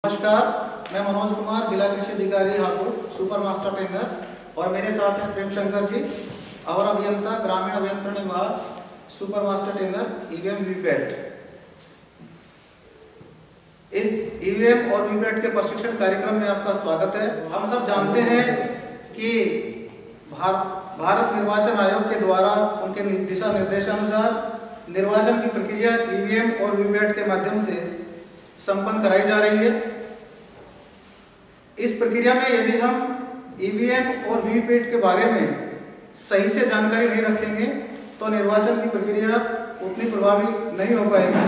नमस्कार, मैं मनोज कुमार, जिला कृषि अधिकारी हापुड़, सुपर मास्टर ट्रेनर, और मेरे साथ हैं प्रेम शंकर जी, अवर अभियंता ग्रामीण अभियंत्रण विभाग, super master trainer, EVM VVPAT. इस ईवीएम और वीवीपैट के प्रशिक्षण कार्यक्रम में आपका स्वागत है। हम सब जानते हैं कि भारत निर्वाचन आयोग के द्वारा उनके दिशा निर्देशानुसार निर्वाचन की प्रक्रिया ईवीएम और वीवीपैट के माध्यम से संपन्न कराई जा रही है। इस प्रक्रिया में यदि हम ईवीएम और वीवीपैट के बारे में सही से जानकारी नहीं रखेंगे तो निर्वाचन की प्रक्रिया उतनी प्रभावी नहीं हो पाएगी।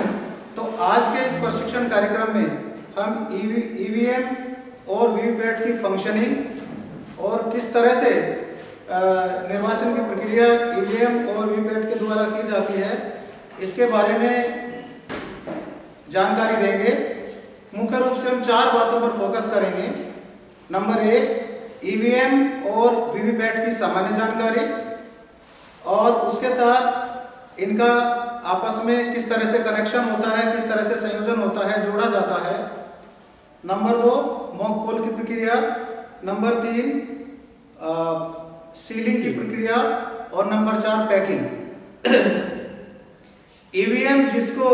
तो आज के इस प्रशिक्षण कार्यक्रम में हम ईवीएम और वीवीपैट की फंक्शनिंग और किस तरह से निर्वाचन की प्रक्रिया ईवीएम और वीवीपैट के द्वारा की जाती है, इसके बारे में जानकारी देंगे। मुख्य रूप से हम 4 बातों पर फोकस करेंगे। नंबर 1, ईवीएम और वीवीपैट की सामान्य जानकारी और उसके साथ इनका आपस में किस तरह से कनेक्शन होता है, किस तरह से संयोजन होता है, जोड़ा जाता है। नंबर 2, मॉक पोल की प्रक्रिया। नंबर 3, सीलिंग की प्रक्रिया और नंबर 4, पैकिंग। ईवीएम जिसको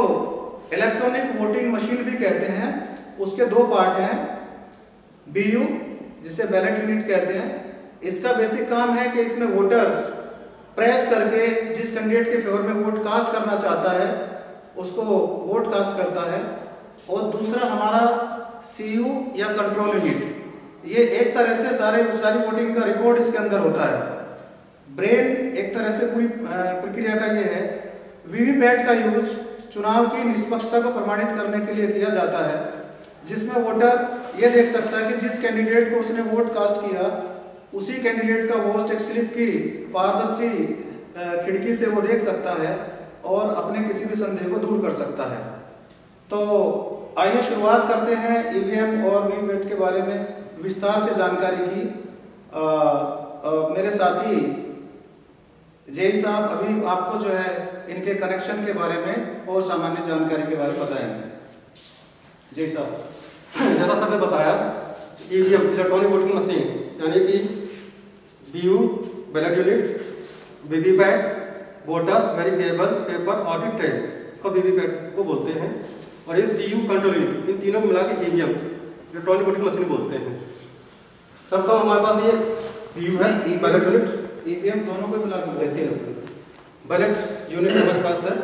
इलेक्ट्रॉनिक वोटिंग मशीन भी कहते हैं, उसके 2 पार्ट हैं। बीयू जिसे बैलेट यूनिट कहते हैं, इसका बेसिक काम है कि इसमें वोटर्स प्रेस करके जिस कैंडिडेट के फेवर में वोट कास्ट करना चाहता है उसको वोट कास्ट करता है। और दूसरा हमारा सीयू या कंट्रोल यूनिट, ये एक तरह से सारी वोटिंग का रिकॉर्ड इसके अंदर होता है। ब्रेन एक तरह से पूरी प्रक्रिया का ये है। वीवीपैट का यूज चुनाव की निष्पक्षता को प्रमाणित करने के लिए किया जाता है, जिसमें वोटर यह देख सकता है कि जिस कैंडिडेट को उसने वोट कास्ट किया उसी कैंडिडेट का वोट एक स्लिप की पारदर्शी खिड़की से वो देख सकता है और अपने किसी भी संदेह को दूर कर सकता है। तो आइए शुरुआत करते हैं ईवीएम और वीवीपैट के बारे में विस्तार से जानकारी की। मेरे साथी जेई साहब अभी आपको जो है इनके कनेक्शन के बारे में और सामान्य जानकारी के बारे में बताएंगे। जेई साहब, जैसा सर ने बताया, ईवीएम इलेक्ट्रॉनिक वोटिंग मशीन यानी कि BU ballot unit, VVPAT voter verifiable paper audit trail, इसको वीवीपैट को बोलते हैं, और ये सीयू कंट्रोल यूनिट, इन तीनों को मिला के ईवीएम इलेक्ट्रॉनिक वोटिंग मशीन बोलते हैं। सर तो हमारे पास ये बीयू है, बैलेट यूनिट, ईवीएम दोनों को मिला के बोलते हैं। बैलेट यूनिट हमारे पास है।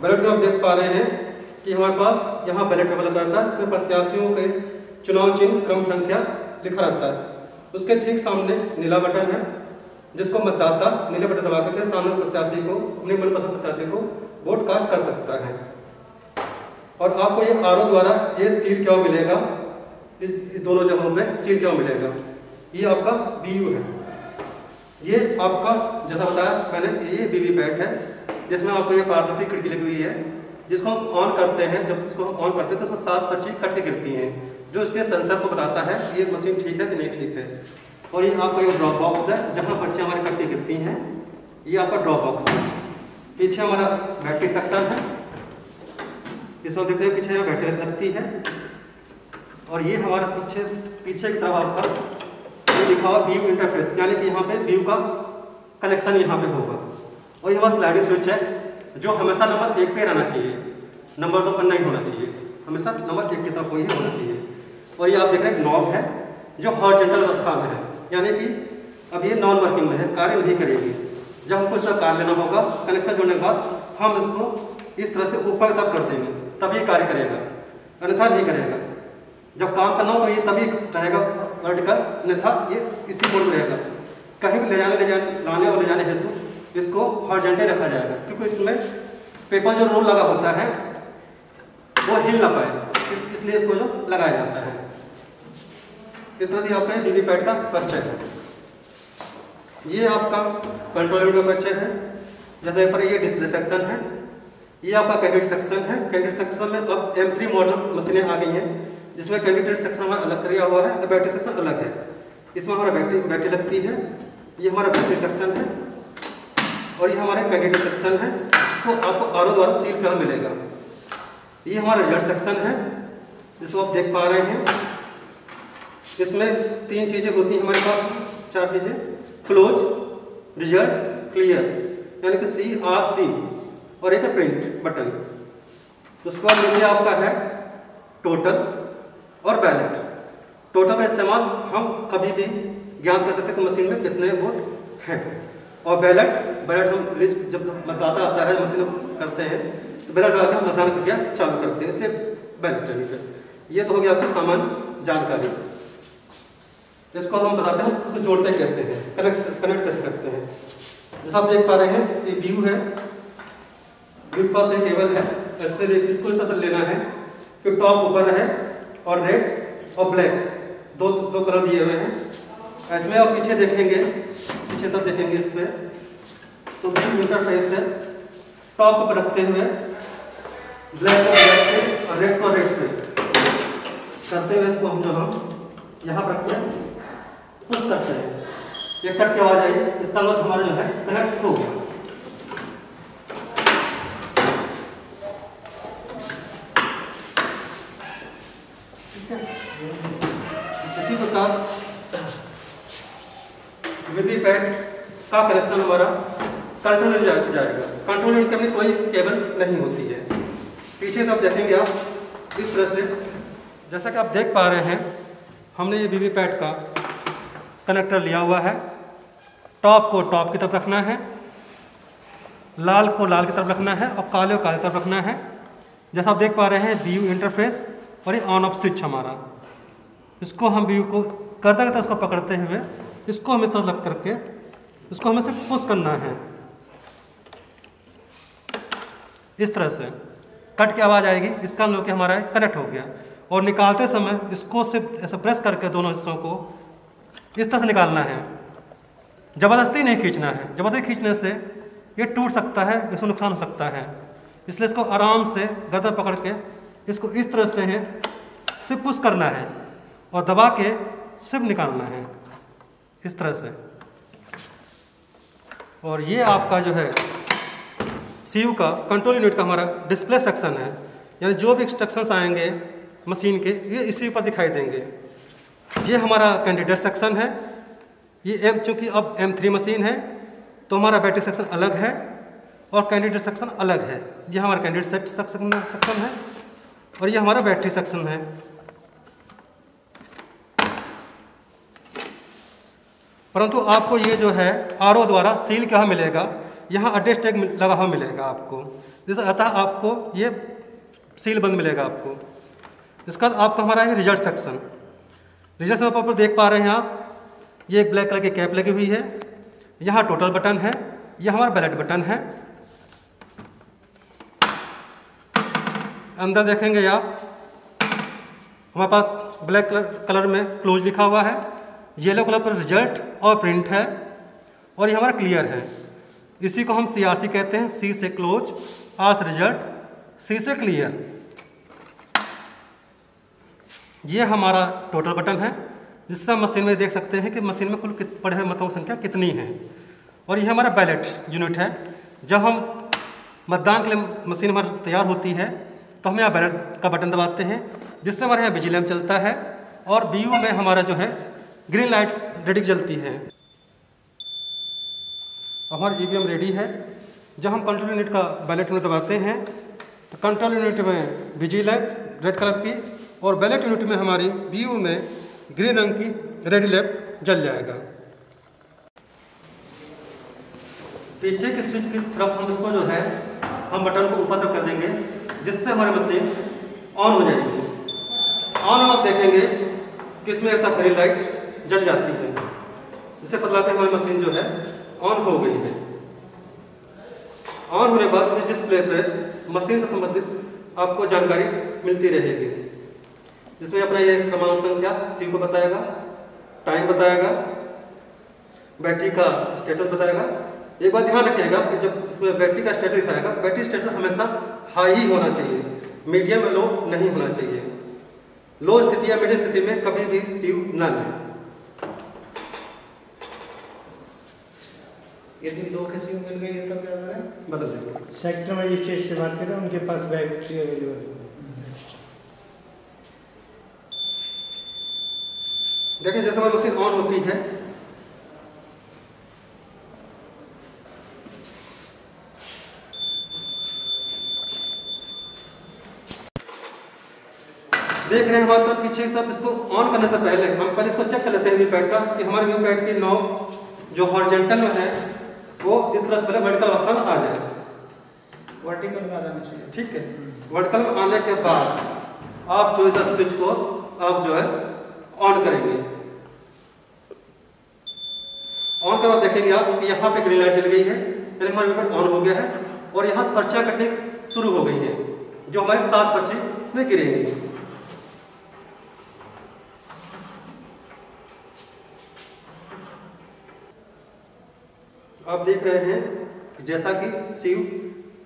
बैलेट में आप देख पा रहे हैं कि हमारे पास यहाँ बैलेट पेपर लगा रहता है, जिसमें प्रत्याशियों के चुनाव चिन्ह क्रम संख्या लिखा रहता है। उसके ठीक सामने नीला बटन है, जिसको मतदाता नीले बटन दबा करके सामने प्रत्याशी को, अपने मनपसंद प्रत्याशी को वोट कास्ट कर सकता है। और आपको ये आरओ द्वारा ये सील क्यों मिलेगा, इस दोनों जगहों में सील क्यों मिलेगा। ये आपका बीयू है, ये आपका जैसा बताया मैंने, ये वीवीपैट है, जिसमें आपको ये पारदर्शी खिड़की लगी हुई है, जिसको हम ऑन करते हैं। जब इसको हम ऑन करते हैं तो उसमें 7 पर्ची कट के गिरती हैं, जो इसके सेंसर को बताता है ये मशीन ठीक है कि नहीं ठीक है। और ये आपका एक ड्रॉप बॉक्स है, जहाँ पर्चियाँ हमारी कट के गिरती हैं, ये आपका ड्रॉप बॉक्स है। पीछे हमारा बैटरी सेक्शन है, इसमें देखिए पीछे यहाँ बैटरी लगती है। और ये हमारा पीछे की तरफ आपका लिखा हुआ व्यू इंटरफेस, यानी कि यहाँ पे व्यू का कनेक्शन यहाँ पे होगा। और ये हमारा स्लाइडिंग स्विच है, जो हमेशा नंबर 1 पे रहना चाहिए, नंबर 2 पर नहीं होना चाहिए, हमेशा नंबर 1 की तरफ ही होना चाहिए। और ये आप देख रहे हैं नॉब है, जो हॉरिजॉन्टल अवस्था में है, यानी कि अब ये नॉन वर्किंग में है, कार्य नहीं करेगी। जब हमको इसका कार्य लेना होगा, कनेक्शन जोड़ने के बाद हम इसको इस तरह से ऊपर तक कर देंगे, तभी कार्य करेगा, अन्यथा नहीं करेगा। जब काम करना हो तो ये तभी रहेगा वर्टिकल, अन्यथा ये इसी मोड में रहेगा। कहीं भी लाने और ले जाने हेतु इसको हॉरिजॉन्टल रखा जाएगा, क्योंकि इसमें पेपर जो रोल लगा होता है वो हिल ना पाए, इसलिए इसको जो लगाया जाता है। इस तरह से यहाँ पे वीवीपैट का परिचय है। ये आपका कंट्रोल यूनिट का परिचय है। जैसे पर ये डिस्प्ले सेक्शन है, ये आपका कैंडिडेट सेक्शन है। कैंडिडेट सेक्शन में अब M3 मॉडल मशीनें आ गई हैं, जिसमें कैंडिडेट सेक्शन हमारा अलग किया हुआ है और बैटरी सेक्शन अलग है। इसमें हमारा बैटरी लगती है, ये हमारा बैटरी सेक्शन है, और ये हमारा कैंडिडेट सेक्शन है, तो आपको आरओ द्वारा सील कहाँ मिलेगा। ये हमारा रिजल्ट सेक्शन है, जिसको आप देख पा रहे हैं। इसमें 3 चीज़ें होती हैं हमारे पास, 4 चीज़ें, क्लोज, रिजल्ट, क्लियर, यानी कि CRC, और एक है प्रिंट बटन। उसके बाद नीचे आपका है टोटल और बैलेट। टोटल का इस्तेमाल हम कभी भी ज्ञात कर सकते हैं कि मशीन में कितने वोट हैं, और बैलेट हम लिस्ट जब मतदाता आता है मशीन करते हैं तो बैलेट डाल के हम मतदान प्रक्रिया चालू करते हैं, इसलिए बैलेट यानी कि ये तो हो गया आपकी सामान्य जानकारी। इसको हम बताते हैं इसको जोड़ते कैसे हैं, कनेक्ट कैसे करते हैं। जैसा आप देख पा रहे हैं ये व्यू है, व्यू के पास एक केबल है, इसको इस तरह से लेना है कि टॉप ऊपर रहे और रेड और ब्लैक दो कलर दिए हुए हैं। इसमें आप पीछे देखेंगे, पीछे तक देखेंगे इस पर तो व्यू इंटरफेस है, टॉप पर रखते हुए ब्लैक को ब्लैक से और रेड को रेड से करते हुए इसको हम यहाँ पर रखते हैं, पुश करते हैं, ये कट के आवाज आई, इसका मतलब हमारा जो है कनेक्ट हो गया। इसी प्रकार वीवीपैट का कनेक्शन हमारा कंट्रोल यूनिट जाएगा। कंट्रोल यूनिट में कोई केबल नहीं होती है। पीछे तो आप देखेंगे आप इस तरह से, जैसा कि आप देख पा रहे हैं हमने ये वीवीपैट का कनेक्टर लिया हुआ है। टॉप को टॉप की तरफ रखना है, लाल को लाल की तरफ रखना है और काले को काले की तरफ रखना है। जैसा आप देख पा रहे हैं व्यू इंटरफेस और ये ऑन ऑफ स्विच हमारा, इसको हम व्यू को करते करते उसको पकड़ते हुए इसको हम इस तरह लग करके इसको हमें से पुश करना है। इस तरह से कट की आवाज़ आएगी, इसका मतलब कि हमारा कनेक्ट हो गया। और निकालते समय इसको सिर्फ ऐसे प्रेस करके दोनों हिस्सों को इस तरह से निकालना है, ज़बरदस्ती नहीं खींचना है। ज़बरदस्ती खींचने से ये टूट सकता है, इसमें नुकसान हो सकता है। इसलिए इसको आराम से गर्दन पकड़ के इसको इस तरह से है सिर्फ पुश करना है और दबा के सिर्फ निकालना है इस तरह से। और ये आपका जो है सीयू का कंट्रोल यूनिट का हमारा डिस्प्ले सेक्शन है, यानी जो भी इंस्ट्रक्शंस आएंगे मशीन के ये इसी पर दिखाई देंगे। ये हमारा कैंडिडेट सेक्शन है। ये चूँकि अब M3 मशीन है तो हमारा बैटरी सेक्शन अलग है और कैंडिडेट सेक्शन अलग है। ये हमारा कैंडिडेट सेक्शन है और ये हमारा बैटरी सेक्शन है। परंतु आपको ये जो है RO द्वारा सील क्या मिलेगा, यहाँ एड्रेस टैग लगा हुआ मिलेगा आपको, जैसे अतः आपको ये सील बंद मिलेगा आपको। इसका बाद आपका हमारा है रिजल्ट सेक्शन। रिजल्ट सेक्शन पर देख पा रहे हैं आप, ये एक ब्लैक कलर की कैप लगी हुई है, यहाँ टोटल बटन है, यह हमारा बैलेट बटन है। अंदर देखेंगे आप हमारे पास ब्लैक कलर में क्लोज लिखा हुआ है, येलो कलर पर रिजल्ट और प्रिंट है, और ये हमारा क्लियर है। इसी को हम CRC कहते हैं, C से क्लोज, R से रिजल्ट, C से क्लियर। ये हमारा टोटल बटन है जिससे हम मशीन में देख सकते हैं कि मशीन में कुल पड़े हुए मतों की संख्या कितनी है। और ये हमारा बैलेट यूनिट है। जब हम मतदान के लिए मशीन हमारी तैयार होती है तो हम यहाँ बैलेट का बटन दबाते हैं जिससे हमारे यहाँ बिजली लैंप चलता है और BU में हमारा जो है ग्रीन लाइट रेडी जलती है। हमारा EVM रेडी है। जब हम कंट्रोल यूनिट का बैलेट में दबाते हैं तो कंट्रोल यूनिट में बिजली लाइट रेड कलर की और बैलेट यूनिट में हमारी BU में ग्रीन रंग की रेड लैंप जल जाएगा। पीछे की स्विच की तरफ हम इसको जो है हम बटन को ऊपर तक कर देंगे जिससे हमारी मशीन ऑन हो जाएगी। ऑन आप देखेंगे कि इसमें एक ग्रीन लाइट जल जाती है, जिससे पता लगता है हमारी मशीन जो है ऑन हो गई है। ऑन होने के बाद इस डिस्प्ले पे मशीन से संबंधित आपको जानकारी मिलती रहेगी, जिसमें अपना ये क्रमांक संख्या C को बताएगा, टाइम बताएगा, बैटरी का स्टेटस बताएगा। एक बात ध्यान रखिएगा कि जब इसमें बैटरी का स्टेटस दिखाएगा तो बैटरी स्टेटस हमेशा हाई ही होना चाहिए, मीडियम में लो नहीं होना चाहिए। लो स्थिति या मीडियम स्थिति में कभी भी सीयू न लें। यदि 2 के सीयू मिल गई है तब क्या करें? बदल देंगे। सेक्टर मजिस्ट्रेट से बात करें, उनके पास बैटरी अवेलेबल है। देखिए जैसे हमारी मशीन ऑन होती है, देख रहे हैं हमारी तरफ पीछे की तरफ। इसको ऑन करने से पहले हम पहले इसको चेक कर लेते हैं व्यू पैड का कि हमारे व्यू पैड की नॉब जो हॉरिजॉन्टल में है वो इस तरह से पहले वर्टिकल अवस्था में आ जाए। वर्टिकल में आ जाना चाहिए, ठीक है। वर्टिकल में आने के बाद आप जो इधर स्विच को आप जो है ऑन करेंगे। ऑन करके देखेंगे आप कि यहाँ पे ग्रीन लाइट जल गई है, यानी हमारा व्यू पैड ऑन हो गया है और यहाँ से पर्चियाँ कटने शुरू हो गई है। जो हमारी 7 पर्ची इसमें गिरेंगी। आप देख रहे हैं कि जैसा कि CU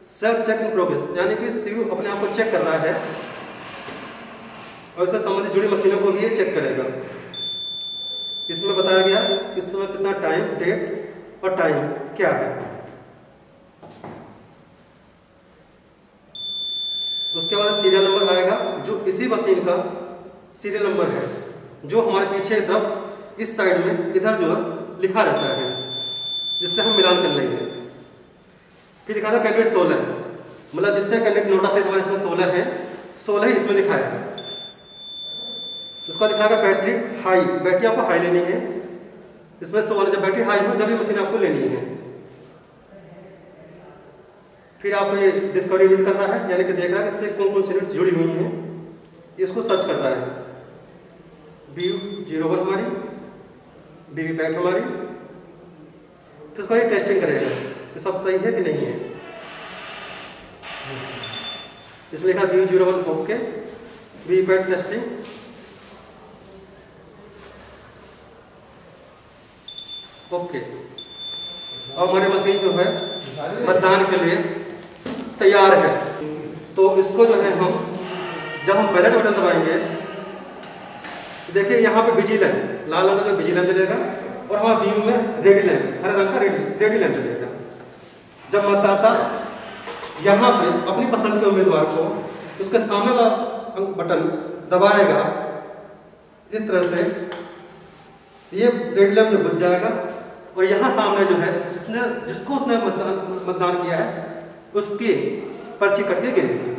self check in progress, यानी कि सीयू अपने आप को चेक कर रहा है और इससे संबंधित जुड़ी मशीनों को भी ये चेक करेगा। इसमें बताया गया इस समय कितना टाइम, डेट और टाइम क्या है। उसके बाद सीरियल नंबर आएगा जो इसी मशीन का सीरियल नंबर है, जो हमारे पीछे की तरफ इस साइड में इधर जो है लिखा रहता है, जिससे हम मिलान कर लेंगे। फिर दिखा था कैंडिडेट 16, मतलब जितने कैंडिडेट नोटा से हमारे इसमें 16 हैं, 16 ही इसमें दिखाया है। उसका दिखाएगा बैटरी हाई, बैटरी आपको हाई लेनी है। इसमें 16 जब बैटरी हाई हो जब ये मशीन आपको लेनी है। फिर आपको ये डिस्कवरी यूनिट कर रहा है, यानी कि देख रहा है कि इससे कौन कौन सी यूनिट जुड़ी हुई हैं, इसको सर्च कर रहा है। BU01 हमारी, BV पैड हमारी, फिर उसको ये टेस्टिंग करेगा कि सब सही है कि नहीं है। इसमें लिखा BU01 okay, BV pad testing, okay. अब हमारी मशीन जो है मतदान के लिए तैयार है। तो इसको जो है हम जब हम बैलेट बटन दबाएंगे, देखिए यहाँ पे बिजी लैंप, लाल रंग का बिजी लैंप चलेगा और हमारा बीयू में रेडी लैंप, हरे रंग का रेडी लैंप चलेगा। जब मतदाता यहाँ पे अपनी पसंद के उम्मीदवार को उसके सामने वाला बटन दबाएगा इस तरह से, ये रेडी लैंप जो बुझ जाएगा और यहाँ सामने जो है जिसको उसने मतदान किया है उसकी पर्ची कट के गिरेगी,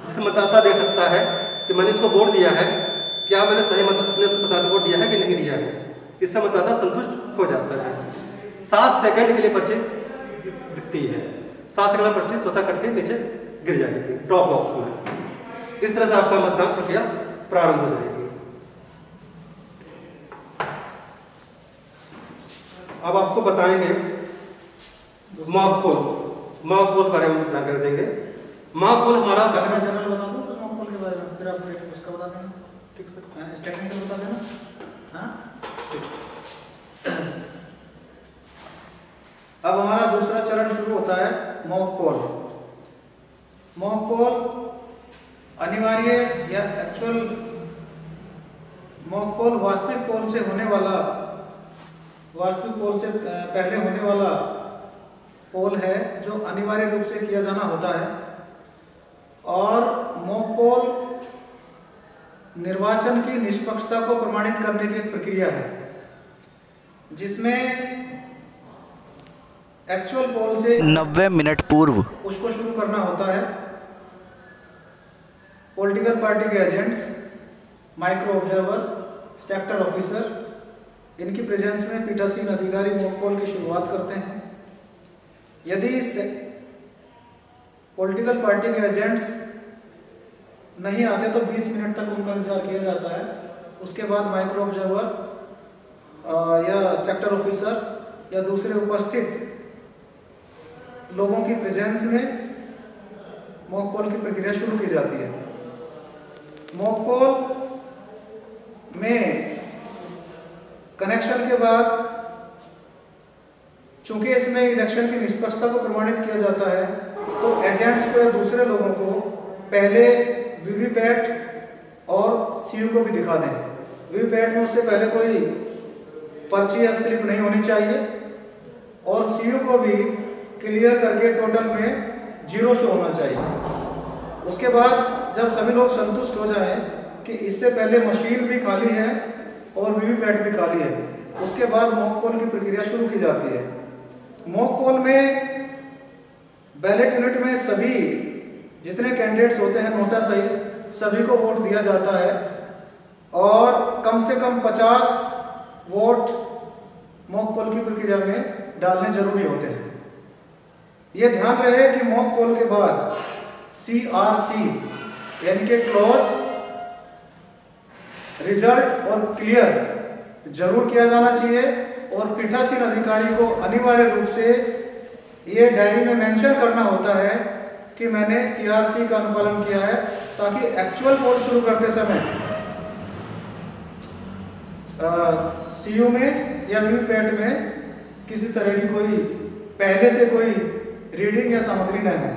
जिससे मतदाता देख सकता है कि मैंने इसको वोट दिया है, क्या मैंने सही अपने मतदाता से वोट दिया है कि नहीं दिया है। इससे मतदाता संतुष्ट हो जाता है। 7 सेकंड के लिए पर्ची दिखती है, 7 सेकंड में पर्ची स्वतः कट के नीचे गिर जाएगी ड्रॉप बॉक्स में। इस तरह से आपका मतदान प्रक्रिया प्रारंभ हो जाएगी। अब आपको बताएंगे मॉक पोल के बारे में जानकारी देंगे। मॉक पोल हमारा जनरल बता दूं तो मॉक पोल के बारे में, फिर आप उसका बता देना। ठीक सर, टेक्निकल बता देना। हाँ, अब हमारा दूसरा चरण शुरू होता है मॉक पोल। मॉक पोल अनिवार्य या एक्चुअल मॉक पोल वास्तविक पोल से होने वाला, वास्तविक पोल से पहले होने वाला पोल है जो अनिवार्य रूप से किया जाना होता है। और मॉक पोल निर्वाचन की निष्पक्षता को प्रमाणित करने की एक प्रक्रिया है, जिसमें एक्चुअल पोल से 90 मिनट पूर्व उसको शुरू करना होता है। पॉलिटिकल पार्टी के agents, micro observer, sector officer, इनकी प्रेजेंस में पीठासीन अधिकारी मॉक पोल की शुरुआत करते हैं। यदि पॉलिटिकल पार्टी के एजेंट्स नहीं आते तो 20 मिनट तक उनका इंतजार किया जाता है। उसके बाद माइक्रो ऑब्जर्वर या सेक्टर ऑफिसर या दूसरे उपस्थित लोगों की प्रेजेंस में मॉक पोल की प्रक्रिया शुरू की जाती है। मॉक पोल में कनेक्शन के बाद, चूंकि इसमें इलेक्शन की निष्पक्षता को प्रमाणित किया जाता है, तो एजेंट्स को या दूसरे लोगों को पहले वीवीपैट और सीयू को भी दिखा दें। वीवीपैट में उससे पहले कोई पर्ची या स्लिप नहीं होनी चाहिए और सीयू को भी क्लियर करके टोटल में 0 शो होना चाहिए। उसके बाद जब सभी लोग संतुष्ट हो जाएं कि इससे पहले मशीन भी खाली है और वीवीपैट भी खाली है। उसके बाद मॉक पोल की प्रक्रिया शुरू की जाती है। मॉक पोल में बैलेट यूनिट में सभी जितने कैंडिडेट्स होते हैं नोटा सहित सभी को वोट दिया जाता है और कम से कम 50 वोट मॉक पोल की प्रक्रिया में डालने जरूरी होते हैं। यह ध्यान रहे कि मॉक पोल के बाद CRC यानी कि क्लोज, रिजल्ट और क्लियर जरूर किया जाना चाहिए और पीठासीन अधिकारी को अनिवार्य रूप से ये डायरी में मेंशन करना होता है कि मैंने CRC का अनुपालन किया है, ताकि एक्चुअल पोल शुरू करते समय CU में या वीवीपैट में किसी तरह की कोई पहले से कोई रीडिंग या सामग्री न हो।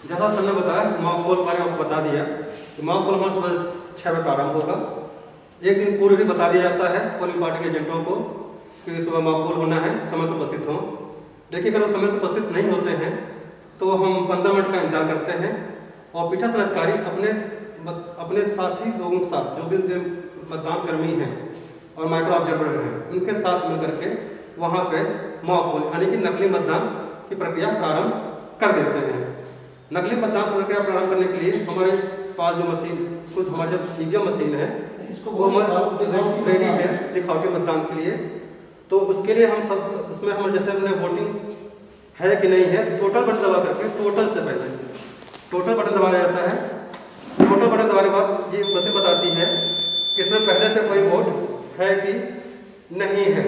जैसा सर ने बताया मॉक पोल बारे में आपको बता दिया कि मॉक पोल हमारा सुबह 6 बजे प्रारंभ होगा। एक दिन पूर्व भी बता दिया जाता है पोलिंग पार्टी के एजेंटों को कि सुबह मॉक पोल होना है, समय से उपस्थित हों। लेकिन अगर वो समय से उपस्थित नहीं होते हैं तो हम 15 मिनट का इंतजार करते हैं और पीठासीन अधिकारी अपने साथी लोगों के साथ जो भी मतदान कर्मी हैं और माइक्रो ऑब्जर्वर हैं उनके साथ मिलकर के वहाँ पे मॉक पोल यानी कि नकली मतदान की प्रक्रिया प्रारंभ कर देते हैं। नकली मतदान प्रक्रिया प्रारंभ करने के लिए हमारे पास जो मशीन, इसको हमारी जब ईवीएम मशीन है वो हमारे रेडी है दिखावटी मतदान के लिए। तो उसके लिए हम सब उसमें हम जैसे हमने वोटिंग है कि नहीं है तो टोटल बटन दबा करके टोटल से पहले टोटल बटन दबाया जाता है। टोटल बटन दबाने के बाद ये मशीन बताती है कि इसमें पहले से कोई वोट है कि नहीं है।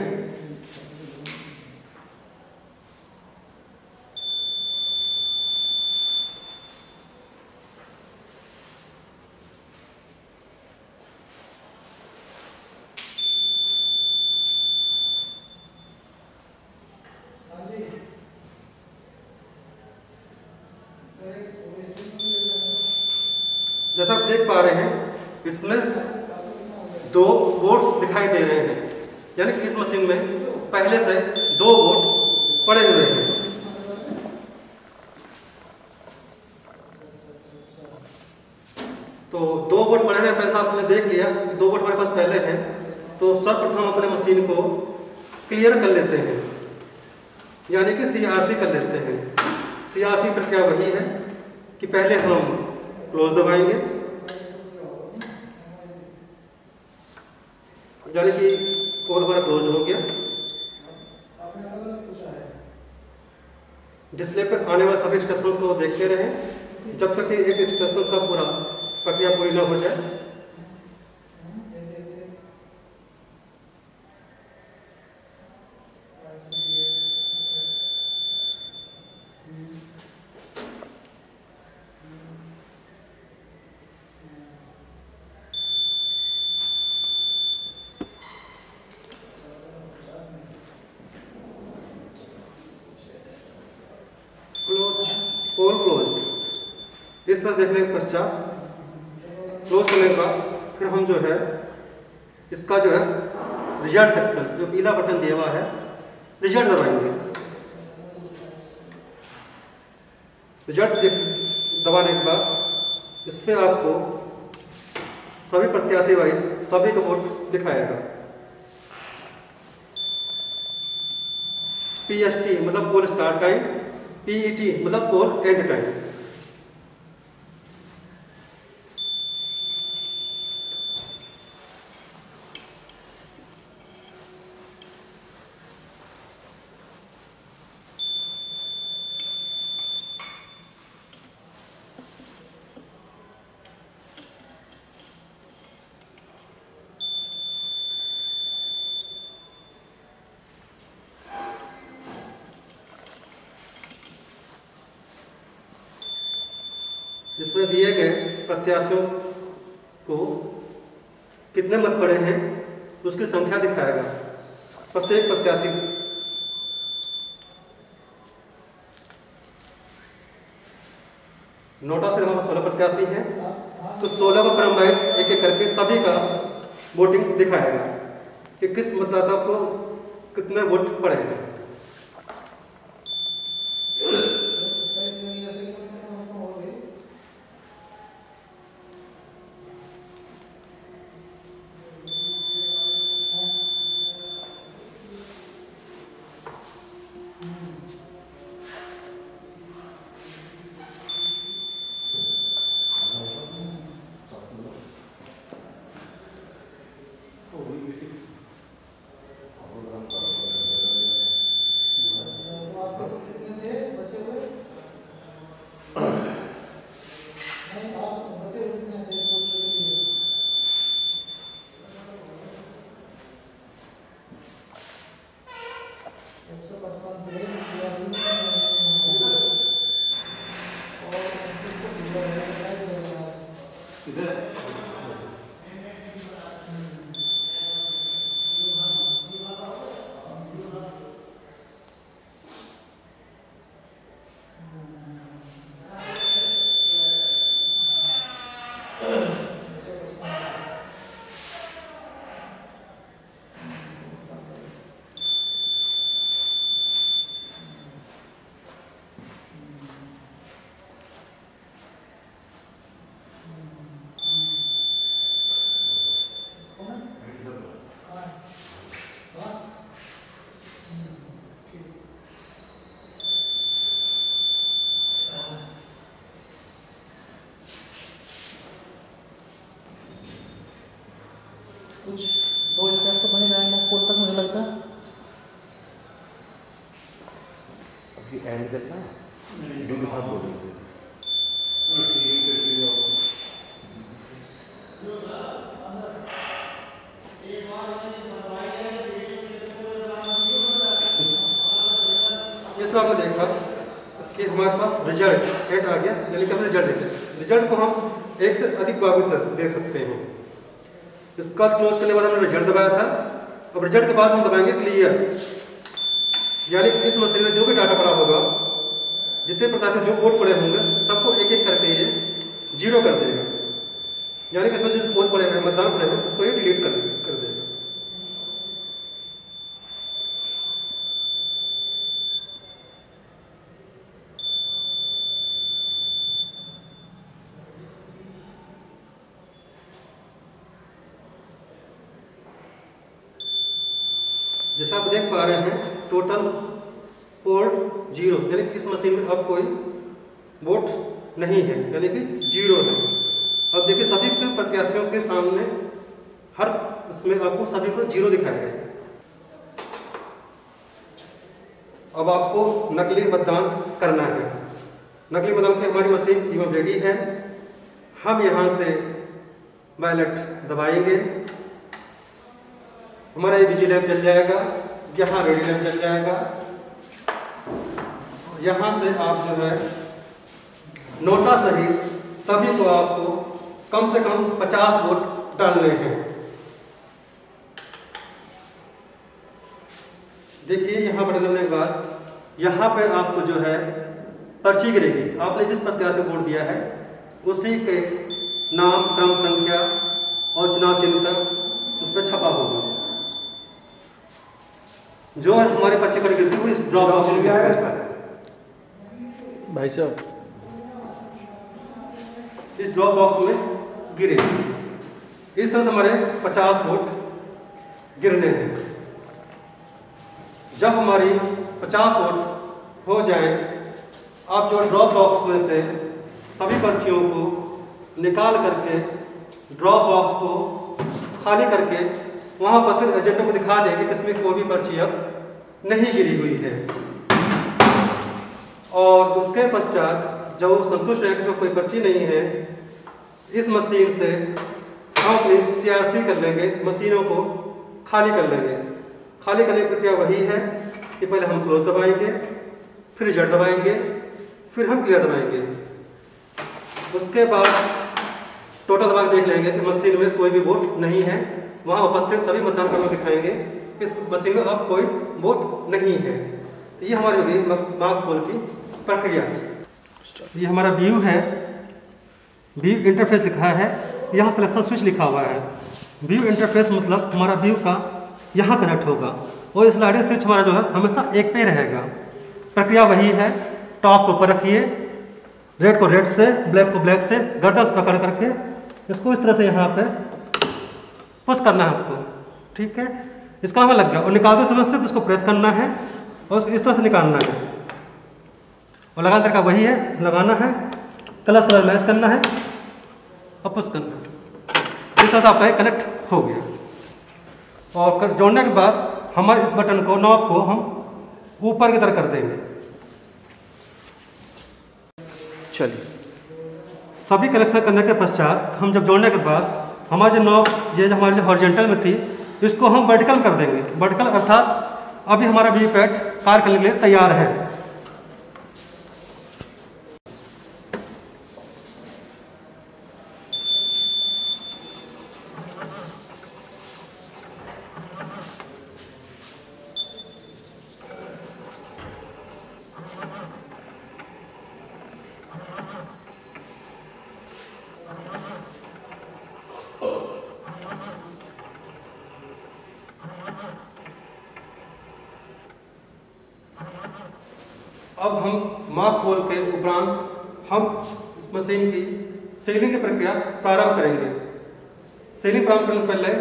जैसा आप देख पा रहे हैं इसमें 2 वोट दिखाई दे रहे हैं, यानी कि इस मशीन में पहले से 2 वोट पड़े हुए हैं। तो 2 वोट पड़े हुए पहले आपने देख लिया 2 वोट हमारे पास पहले हैं। तो सर्वप्रथम अपने मशीन को क्लियर कर लेते हैं यानी कि CRC कर लेते हैं। CRC प्रक्रिया वही है कि पहले हम क्लोज दबाएंगे यानी कि पोल हमारा क्लोज हो गया। डिस्प्ले पर आने वाले सभी इंस्ट्रक्शंस को देखते रहें जब तक कि एक इंस्ट्रक्शंस का पूरा प्रक्रिया पूरी ना हो जाए। पोल क्लोज्ड। इस तरह देखने के पश्चात क्लोज करने के बाद फिर हम जो है इसका जो है रिजल्ट सेक्शन जो पीला बटन दिया हुआ है रिजल्ट दबाएंगे। रिजल्ट दबाने के बाद इस पर आपको सभी प्रत्याशी वाइज सभी का वोट दिखाएगा। PST मतलब पोल स्टार्ट टाइम, PET मतलब पोल एंड टाइम। इसमें दिए गए प्रत्याशियों को कितने मत पड़े हैं उसकी संख्या दिखाएगा। प्रत्येक प्रत्याशी नोटा से हमारे 16 प्रत्याशी हैं तो 16 को क्रम वाइज एक एक करके सभी का वोटिंग दिखाएगा कि किस मतदाता को कितने वोट पड़े हैं। कुछ 2 स्टेप तो बने जाएंगे फोर तक मुझे लगता है। अभी एंड तक ना ड्यू के साथ बोलेंगे। इस तरह आपने देखा कि हमारे पास रिजल्ट एड आ गया, यानी कि हमने रिजल्ट देखा। रिजल्ट को हम एक से अधिक बार भी देख सकते हैं। इसका क्लोज करने के बाद हमने रिजल्ट दबाया था। अब रिजल्ट के बाद हम दबाएंगे क्लियर, यानी इस मशीन में जो भी डाटा पड़ा होगा, जितने प्रकार से जो वोट पड़े होंगे, सबको एक एक करके ये 0 कर देगा। यानी कि इसमें जो वोट पड़े हैं, मतदान पड़े हैं, उसको ये डिलीट कर देगा। जैसा आप देख पा रहे हैं, टोटल वोट 0, यानी कि इस मशीन में अब कोई वोट नहीं है, यानी कि 0 है। अब देखिए सभी के प्रत्याशियों के सामने हर उसमें आपको सभी को 0 दिखाया गया है। अब आपको नकली मतदान करना है। नकली मतदान की हमारी मशीन इवन रेडी है। हम यहाँ से बैलेट दबाएंगे, हमारा ये बिजली लैंप चल जाएगा, यहाँ रेडी लैंप चल जाएगा। यहाँ से आप जो है नोटा सहित सभी को आपको कम से कम 50 वोट डालने हैं। देखिए यहाँ पर डालने के बाद यहाँ पे आपको जो है पर्ची गिरेगी। आपने जिस प्रत्याशी को वोट दिया है उसी के नाम, क्रम संख्या और चुनाव चिन्ह का उस पर छपा होगा। जो है हमारी पर्ची पर गिरती हुई इस ड्रॉप बॉक्स में आएगा। भाई साहब इस ड्रॉप बॉक्स में गिरेगी। इस तरह से हमारे 50 वोट गिरने हैं। जब हमारी 50 वोट हो जाए, आप जो ड्रॉप बॉक्स में से सभी पर्चियों को निकाल करके ड्रॉप बॉक्स को खाली करके वहां उपस्थित एजेंटों को दिखा देंगे कि इसमें कोई भी पर्ची अब नहीं गिरी हुई है। और उसके पश्चात जब वो संतुष्ट है कि इसमें कोई पर्ची नहीं है, इस मशीन से हम अपनी CRC कर लेंगे, मशीनों को खाली कर लेंगे। खाली करने की प्रक्रिया वही है कि पहले हम क्लोज दबाएंगे, फिर रिजल्ट दबाएंगे, फिर हम क्लियर दबाएंगे। उसके बाद टोटल दबा के देख लेंगे कि मशीन में कोई भी वोट नहीं है। वहां उपस्थित सभी मतदान कर्मी दिखाएंगे इस मशीन में अब कोई वोट नहीं है। तो ये हमारी होगी मार्क पोल की प्रक्रिया। ये हमारा व्यू है, व्यू इंटरफेस लिखा है, यहाँ सिलेक्शन स्विच लिखा हुआ है। व्यू इंटरफेस मतलब हमारा व्यू का यहाँ कनेक्ट होगा और स्लाइडिंग स्विच हमारा जो है हमेशा एक पे रहेगा। प्रक्रिया वही है, टॉप को ऊपर रखिए, रेड को रेड से, ब्लैक को ब्लैक से गर्दन से पकड़ करके इसको इस तरह से यहाँ पे पुश करना है आपको। ठीक है, इसका हमें लग गया। और निकालते समय सिर्फ इसको प्रेस करना है और इस तरह से निकालना है। और लगाने तरीका वही है, लगाना है, कलर मैच करना है और पुश करना है। इस तरह से आपका कनेक्ट हो गया। और जोड़ने के बाद हमारे इस बटन को, नॉब को हम ऊपर की तरफ कर देंगे। चलिए, सभी कनेक्शन करने के पश्चात हम जब जोड़ने के बाद हमारे जो नॉब, ये जो हमारे जो हॉरिजॉन्टल में थी, इसको हम वर्टिकल कर देंगे। वर्टिकल अर्थात अभी हमारा वीवीपैट कार्य करने के लिए तैयार है। अब हम माप पोल के उपरांत हम इस मशीन की सीलिंग की प्रक्रिया प्रारंभ करेंगे। सीलिंग प्रारंभ करने से पहले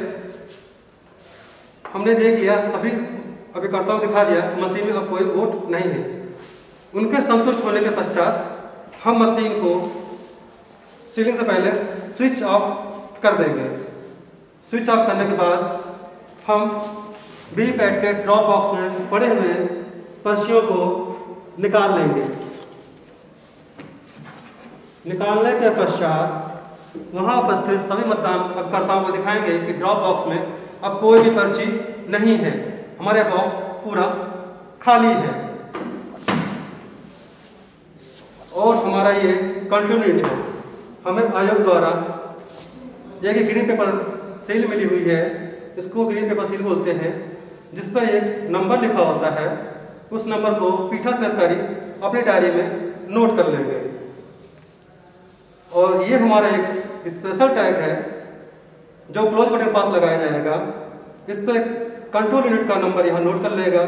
हमने देख लिया, सभी अभिकर्ताओं को दिखा दिया मशीन में अब कोई वोट नहीं है। उनके संतुष्ट होने के पश्चात हम मशीन को सीलिंग से पहले स्विच ऑफ कर देंगे। स्विच ऑफ करने के बाद हम वीपैट के ड्रॉप बॉक्स में पड़े हुए पर्चियों को निकाल लेंगे। निकालने के पश्चात वहां उपस्थित सभी मतदानकर्ताओं को दिखाएंगे कि ड्रॉप बॉक्स में अब कोई भी पर्ची नहीं है, हमारे बॉक्स पूरा खाली है और हमारा ये कंट्रोल यूनिट है। हमें आयोग द्वारा एक ग्रीन पेपर सील मिली हुई है, इसको ग्रीन पेपर सील बोलते हैं, जिस पर एक नंबर लिखा होता है। उस नंबर को पीठासीन अधिकारी अपनी डायरी में नोट कर लेंगे। और ये हमारा एक स्पेशल टैग है जो क्लोज बटन पास लगाया जाएगा। इस पर कंट्रोल यूनिट का नंबर यहाँ नोट कर लेगा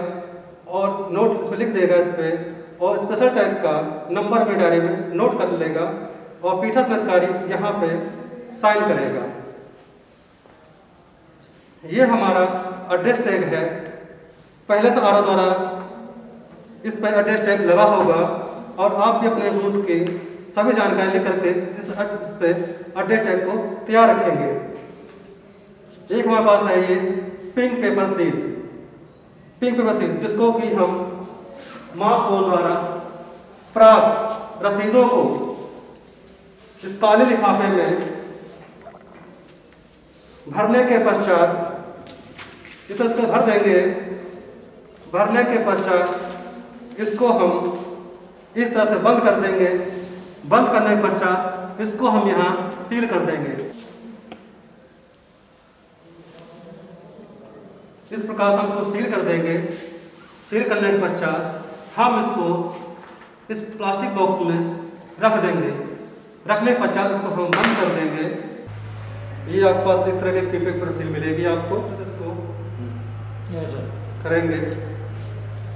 और नोट इस पर लिख देगा इस पर, और स्पेशल टैग का नंबर अपनी डायरी में नोट कर लेगा और पीठासीन अधिकारी यहाँ पे साइन करेगा। ये हमारा एड्रेस टैग है। पहले से आरओ द्वारा इस पर एड्रेस टैग लगा होगा और आप भी अपने बूथ की सभी जानकारी लिख करके इस पे एड्रेस टैग को तैयार रखेंगे। एक हमारे पास है ये पिंक पेपर सील, जिसको कि हम मापतौल द्वारा प्राप्त रसीदों को इस काले लिफाफे में भरने के पश्चात इसको भर देंगे। भरने के पश्चात इसको हम इस तरह से बंद कर देंगे। बंद करने के पश्चात इसको हम यहाँ सील कर देंगे। इस प्रकार से हम इसको सील कर देंगे। सील करने के पश्चात हम इसको इस प्लास्टिक बॉक्स में रख देंगे। रखने के पश्चात इसको हम बंद कर देंगे। ये आपके पास इस तरह के पेपर सील मिलेगी आपको, तो इसको करेंगे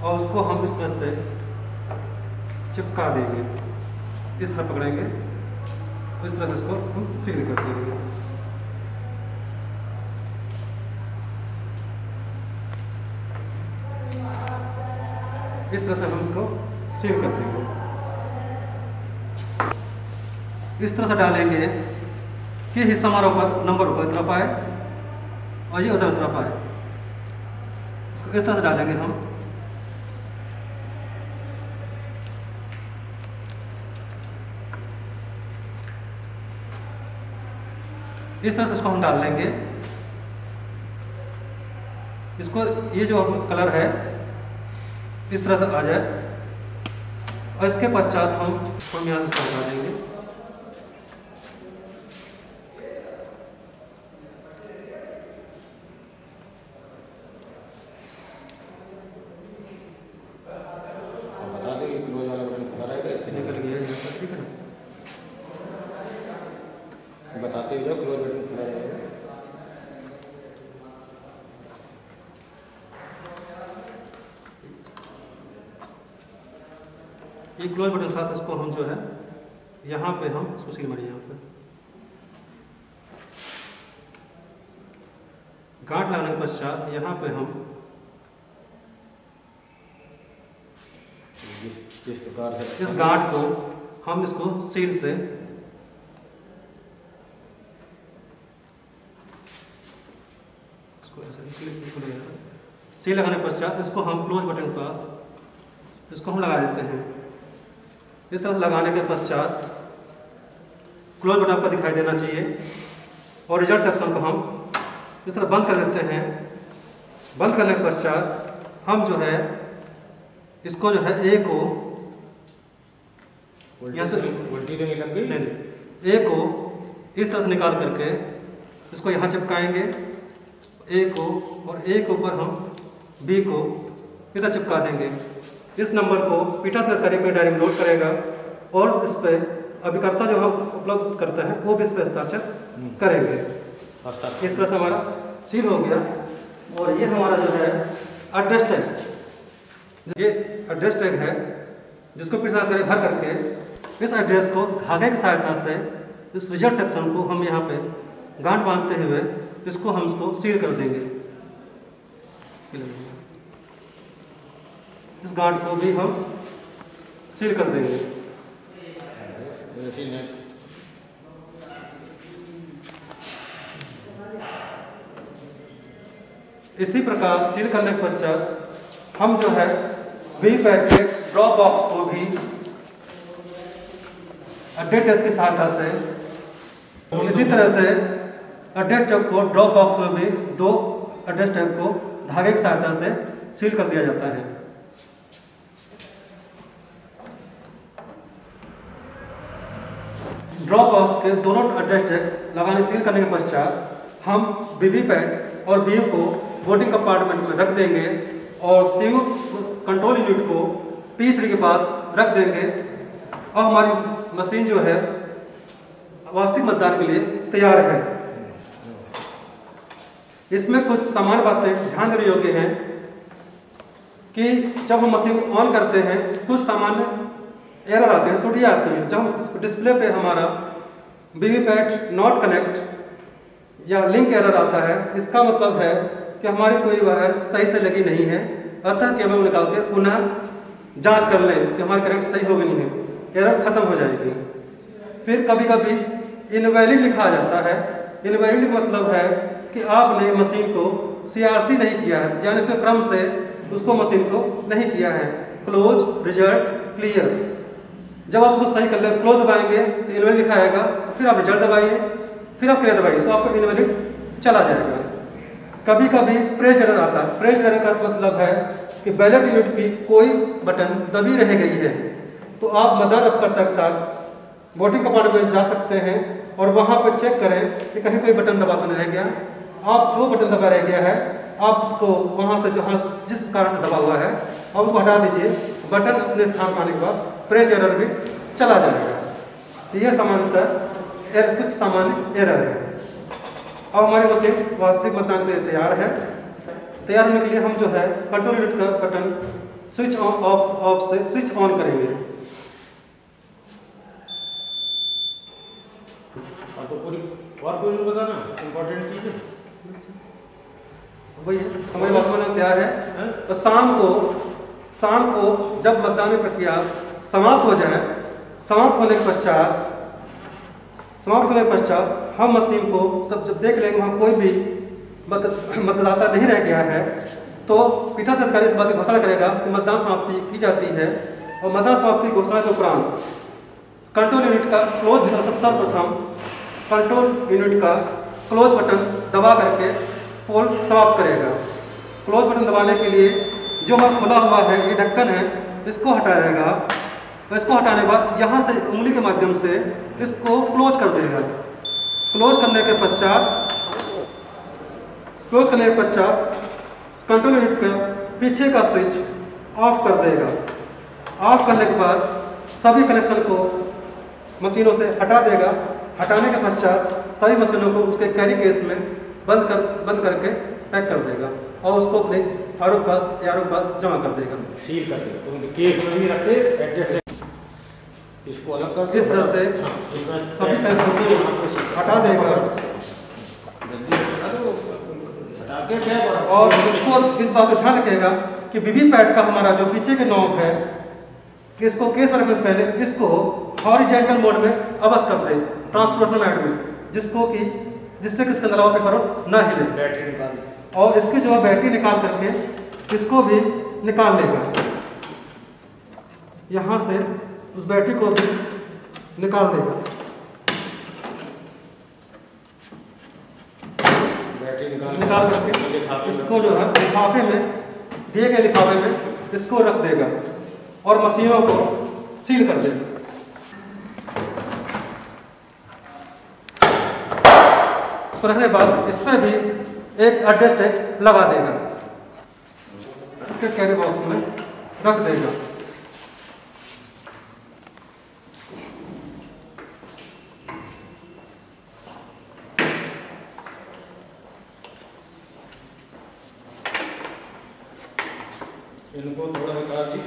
और उसको हम इस तरह से चिपका देंगे। इस तरह पकड़ेंगे, इस तरह से इसको हम सील कर देंगे। इस तरह से हम इसको सील कर देंगे। इस तरह से डालेंगे कि हिस्सा हमारा ऊपर नंबर ऊपर तरफ आए और ये उधर तरफ आए। इसको इस तरह से डालेंगे हम। इस तरह से इसको हम डाल लेंगे। इसको ये जो कलर है इस तरह से आ जाए और इसके पश्चात हम यहाँ से हटा देंगे। बता दें क्लोज वाला बटन खुला रहेगा, इससे निकल गया यहाँ पर, ठीक है ना। बताते हुए क्लोज बटन खुला रहेगा। ये क्लोज बटन साथ इसको हम जो है यहाँ पे हम इसको सील मारिए। यहाँ पे गांठ लगाने के पश्चात यहाँ पे हम जिस प्रकार से इस गांठ को हम इसको सील से सील लगाने के पश्चात इसको हम क्लोज बटन के पास इसको हम लगा देते हैं। इस तरह से लगाने के पश्चात क्लोज बटन आपको दिखाई देना चाहिए और रिजल्ट सेक्शन को हम इस तरह बंद कर देते हैं। बंद करने के पश्चात हम जो है इसको जो है ए को यहाँ से उल्टी तो नहीं लग गई? नहीं, ए को इस तरह से निकाल करके इसको यहाँ चिपकाएंगे ए को, और ए के ऊपर हम बी को इधर चिपका देंगे। इस नंबर को पीठासीन अधिकारी अपनी डायरी में नोट करेगा और इस पर अभिकर्ता जो हम उपलब्ध करता है वो भी इस पर हस्ताक्षर करेंगे। इस तरह से हमारा सील हो गया। और ये हमारा जो है एड्रेस टैग, ये एड्रेस टैग है जिसको पीठासीन अधिकारी भर करके इस एड्रेस को धागे की सहायता से इस रिजल्ट सेक्शन को हम यहाँ पे गांठ बांधते हुए इसको हम इसको सील कर देंगे। इस गांठ को भी हम सील कर देंगे। इसी प्रकार सील करने के पश्चात हम जो है वीवीपैट के ड्रॉप बॉक्स को भी एडेड टेप की सहायता से, इसी तरह से एडेड टेप को ड्रॉप बॉक्स में भी 2 एडेड टेप को धागे की सहायता से सील कर दिया जाता है। ड्रॉप बॉक्स के दोनों एडेड टेप लगाने सील करने के पश्चात हम वीवीपैट और बीयू को बोर्डिंग कंपार्टमेंट में रख देंगे और सीयू कंट्रोल यूनिट को P3 के पास रख देंगे और हमारी मशीन जो है वास्तविक मतदान के लिए तैयार है। इसमें कुछ सामान्य बातें ध्यान देने योग्य हैं कि जब हम मशीन ऑन करते हैं कुछ सामान्य एरर आते हैं, त्रुटियां आती हैं। जब इस डिस्प्ले पे हमारा वीवीपैट नॉट कनेक्ट या लिंक एरर आता है, इसका मतलब है कि हमारी कोई वायर सही से लगी नहीं है, अतः केबल निकाल के पुनः जांच कर लें कि हमारी कनेक्ट सही होगी नहीं है, एरर खत्म हो जाएगी। फिर कभी कभी इनवैलिड लिखा जाता है। इनवैलिड मतलब है कि आपने मशीन को CRC नहीं किया है, यानी इसके क्रम से उसको मशीन को नहीं किया है। Close, result, clear. जब आप उसको सही कर लें, क्लोज दबाएंगे तो इनवैलिड लिखा आएगा, फिर आप रिजल्ट दबाइए, फिर आप क्लियर दबाइए तो आपको इनवैलिड चला जाएगा। कभी कभी प्रेस एरर आता है। प्रेस एरर का मतलब है कि बैलेट यूनिट की कोई बटन दबी रह गई है, तो आप मतदान उपकर्ता के साथ वोटिंग कंपार्टमेंट में जा सकते हैं और वहां पर चेक करें कि कहीं कोई बटन दबा तो नहीं रह गया। आप जो बटन दबा रह गया है आप उसको वहां से जहां जिस कारण से दबा हुआ है आप उसको हटा दीजिए। बटन अपने स्थान पर आने के बाद प्रेस एरर भी चला जाएगा। तो ये सामान्यतः कुछ सामान्य एरर है। अब हमारी मशीन वास्तविक मतदान के लिए तैयार है। तैयार होने के लिए हम जो है कंट्रोल यूनिट का बटन स्विच ऑन ऑफ से स्विच ऑन करेंगे। तो पूरी और कोई नहीं बताना इम्पोर्टेंट चीज है वही समय वर्तमान तैयार है। तो शाम को जब मतदान की प्रक्रिया समाप्त हो जाए, समाप्त होने के पश्चात हम मशीन को जब देख लेंगे वहाँ कोई भी मतदाता नहीं रह गया है, तो पीठासीन अधिकारी इस बात की घोषणा करेगा कि मतदान समाप्ति की जाती है। और मतदान समाप्ति की घोषणा के उपरांत कंट्रोल यूनिट का क्लोज सर्वप्रथम कंट्रोल यूनिट का क्लोज बटन दबा करके पोल समाप्त करेगा। क्लोज बटन दबाने के लिए जो हमारा खुला हुआ है ये ढक्कन है, इसको हटाएगा। तो इसको हटाने के बाद यहाँ से उंगली के माध्यम से इसको क्लोज कर देगा। क्लोज करने के पश्चात कंट्रोल यूनिट का पीछे का स्विच ऑफ कर देगा। ऑफ करने के बाद सभी कनेक्शन को मशीनों से हटा देगा। हटाने के पश्चात सभी मशीनों को उसके कैरी केस में बंद करके पैक कर देगा और उसको अपने आरओ के पास जमा कर देगा, सील कर देगा। तो केस में भी रख के एडजस्ट इसको अलग कर इस तरह से सभी कनेक्शन को हटा देगा। और इसको इस बात का ध्यान रखेगा कि वीवीपैट का हमारा जो पीछे के नॉब है कि इसको केस में रखने से पहले इसको हॉरिजॉन्टल मोड में अवश्य कर दे, ट्रांसपोर्टेशन मोड में, जिससे कि इसके अंदर पेपर ना हिले। बैटरी निकाल और इसकी जो बैटरी निकाल करके इसको भी निकाल लेगा। यहाँ से उस बैटरी को भी निकाल देगा। बैटरी निकाल करके इसको जो है लिफाफे में दिए गए लिफाफे में इसको रख देगा और मशीनों को सील कर देगा। तो रखने के बाद इसमें भी एक एडजस्ट टैग लगा देगा, इसके कैरी बॉक्स में रख देगा। इनको थोड़ा निकाल दी,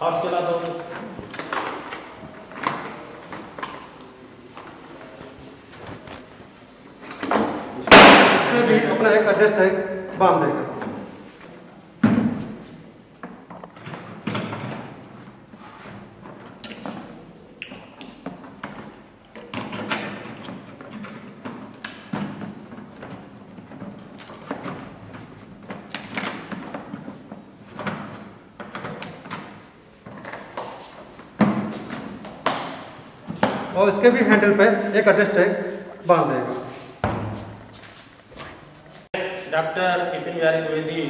हाथ चला दो। भी अपना एक एडजस्ट टैग बांध देगा। और इसके भी हैंडल पे एक एड्रेस टैग बांध देगा। डॉक्टर विपिन बिहारी द्विवेदी,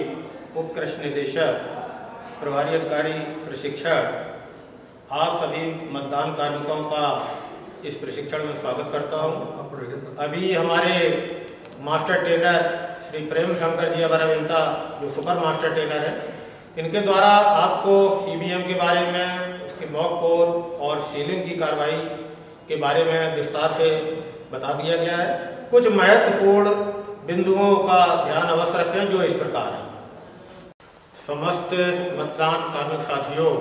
उप कृषि निदेशक, प्रभारी अधिकारी प्रशिक्षक, आप सभी मतदान कार्मिकों का इस प्रशिक्षण में स्वागत करता हूं। अभी हमारे मास्टर ट्रेनर श्री प्रेम शंकर जी अवरविंता, जो सुपर मास्टर ट्रेनर है, इनके द्वारा आपको ईवीएम के बारे में, उसके मॉक पोल और सीलिंग की कार्रवाई के बारे में विस्तार से बता दिया गया है। कुछ महत्वपूर्ण बिंदुओं का ध्यान अवश्य रखें जो इस प्रकार है। समस्त मतदान कार्मिक साथियों,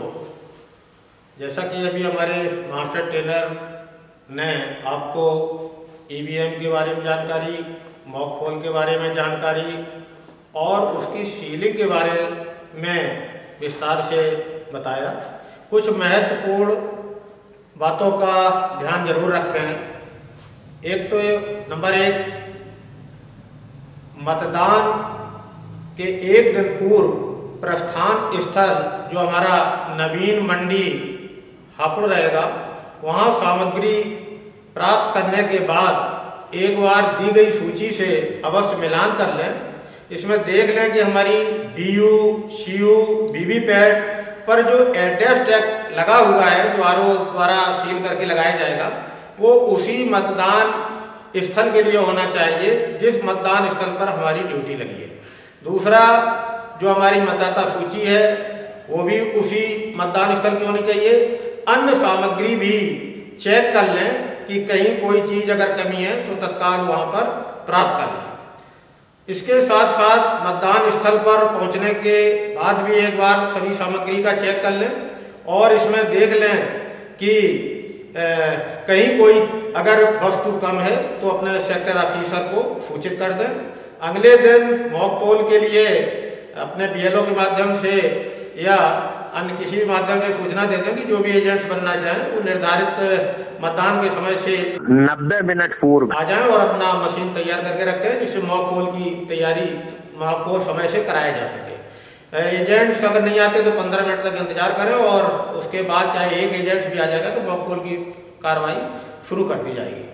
जैसा कि अभी हमारे मास्टर ट्रेनर ने आपको ईवीएम के बारे में जानकारी, मॉक पोल के बारे में जानकारी और उसकी सीलिंग के बारे में विस्तार से बताया, कुछ महत्वपूर्ण बातों का ध्यान जरूर रखें। एक तो नंबर 1, मतदान के एक दिन पूर्व प्रस्थान स्थल जो हमारा नवीन मंडी हापुड़ रहेगा, वहाँ सामग्री प्राप्त करने के बाद एक बार दी गई सूची से अवश्य मिलान कर लें। इसमें देख लें कि हमारी बीयू, सीयू, वीवीपैट पर जो एड्रेस टैग लगा हुआ है, जो आरओ द्वारा सील करके लगाया जाएगा, वो उसी मतदान स्थल के लिए होना चाहिए जिस मतदान स्थल पर हमारी ड्यूटी लगी है। दूसरा, जो हमारी मतदाता सूची है वो भी उसी मतदान स्थल की होनी चाहिए। अन्य सामग्री भी चेक कर लें कि कहीं कोई चीज अगर कमी है तो तत्काल वहां पर प्राप्त कर लें। इसके साथ साथ मतदान स्थल पर पहुंचने के बाद भी एक बार सभी सामग्री का चेक कर लें और इसमें देख लें कि कहीं कोई अगर वस्तु कम है तो अपने सेक्टर ऑफिसर को सूचित कर दें। अगले दिन मॉक पोल के लिए अपने बीएलओ के माध्यम से या अन्य किसी भी माध्यम से सूचना दे दें कि जो भी एजेंट्स बनना चाहें वो निर्धारित मतदान के समय से 90 मिनट पूर्व आ जाएं और अपना मशीन तैयार करके रखें, जिससे मॉक पोल की तैयारी मॉक पोल समय से कराया जा सके। एजेंट्स अगर नहीं आते तो 15 मिनट तक इंतजार करें और उसके बाद चाहे एक एजेंट्स भी आ जाएगा तो मॉक पोल की कार्रवाई शुरू कर दी जाएगी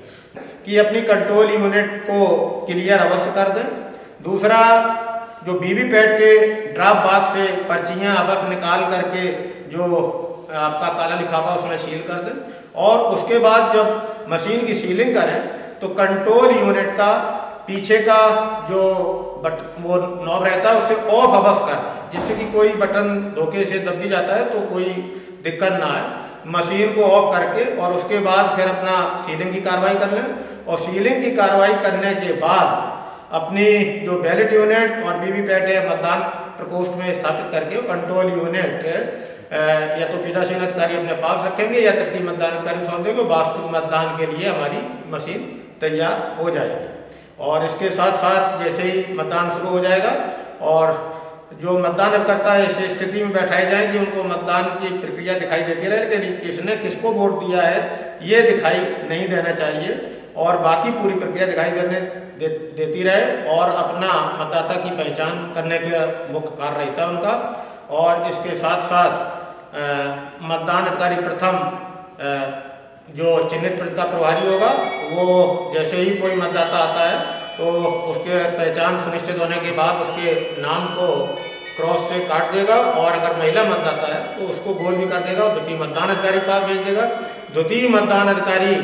कि अपनी कंट्रोल यूनिट को क्लियर अवश्य कर दें। दूसरा, जो वीवीपैट के ड्रॉप बॉक्स से पर्चियां अवश्य निकाल करके जो आपका काला लिफाफा उसमें सील कर दें और उसके बाद जब मशीन की सीलिंग करें तो कंट्रोल यूनिट का पीछे का जो वो नॉब रहता है उससे ऑफ अवश्य कर दें, जिससे कि कोई बटन धोखे से दब भी जाता है तो कोई दिक्कत ना आए। मशीन को ऑफ करके और उसके बाद फिर अपना सीलिंग की कार्रवाई कर लें और सीलिंग की कार्रवाई करने के बाद अपनी जो बैलेट यूनिट और वीवीपैट है मतदान प्रकोष्ठ में स्थापित करके कंट्रोल यूनिट या तो पीठासीन अधिकारी अपने पास रखेंगे या तृतीय मतदान अधिकारी सौंप देंगे। वास्तविक मतदान के लिए हमारी मशीन तैयार हो जाएगी। और इसके साथ साथ जैसे ही मतदान शुरू हो जाएगा और जो मतदान करता है ऐसी स्थिति में बैठाए जाएंगे, उनको मतदान की प्रक्रिया दिखाई देती रहे, लेकिन किसने किसको वोट दिया है ये दिखाई नहीं देना चाहिए और बाकी पूरी प्रक्रिया दिखाई देती रहे और अपना मतदाता की पहचान करने का मुख्य कार्य रहता है उनका। और इसके साथ साथ मतदान अधिकारी प्रथम जो चिन्हित प्रति का प्रभारी होगा, वो जैसे ही कोई मतदाता आता है तो उसके पहचान सुनिश्चित होने के बाद उसके नाम को क्रॉस से काट देगा और अगर महिला मतदाता है तो उसको गोल भी कर देगा और द्वितीय मतदान अधिकारी के पास भेज देगा। द्वितीय मतदान अधिकारी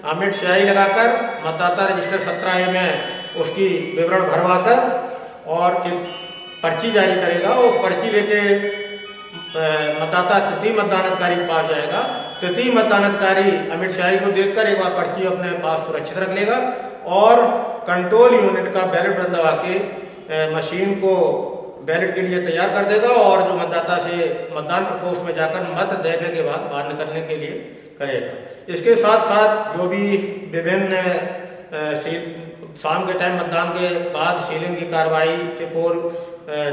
अमिट स्याही लगाकर मतदाता रजिस्टर 17A में उसकी विवरण भरवाकर और पर्ची जारी करेगा। वो पर्ची लेके मतदाता तृतीय मतदान अधिकारी के पास जाएगा। तृतीय मतदान अधिकारी अमिट स्याही को देखकर एक बार पर्ची अपने पास सुरक्षित रख लेगा और कंट्रोल यूनिट का बैलेट बटन दबा के मशीन को बैलेट के लिए तैयार कर देगा और जो मतदाता से मतदान प्रकोष्ठ में जाकर मत देने के बाद बाहर निकलने के लिए करेगा। इसके साथ साथ जो भी विभिन्न शाम के टाइम मतदान के बाद सीलिंग की कार्रवाई से पूर्व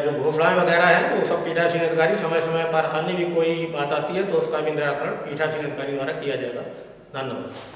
जो घोषणाएं वगैरह हैं वो सब पीठासीन अधिकारी समय समय पर अन्य भी कोई बात आती है तो उसका भी निराकरण पीठासीन अधिकारी द्वारा किया जाएगा। धन्यवाद।